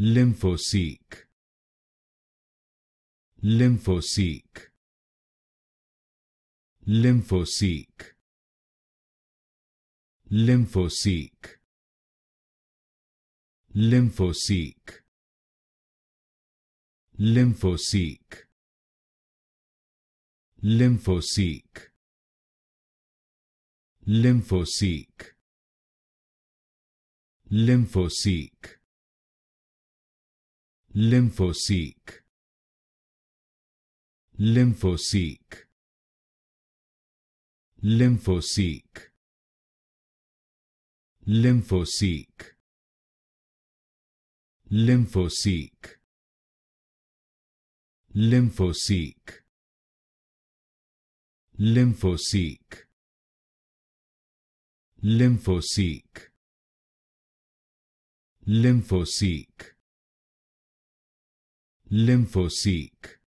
Lymphoseek, Lymphoseek, Lymphoseek, Lymphoseek, Lymphoseek, Lymphoseek, Lymphoseek, Lymphoseek, Lymphoseek, Lymphoseek, Lymphoseek, Lymphoseek, Lymphoseek, Lymphoseek, Lymphoseek, Lymphoseek, Lymphoseek, Lymphoseek, Lymphoseek,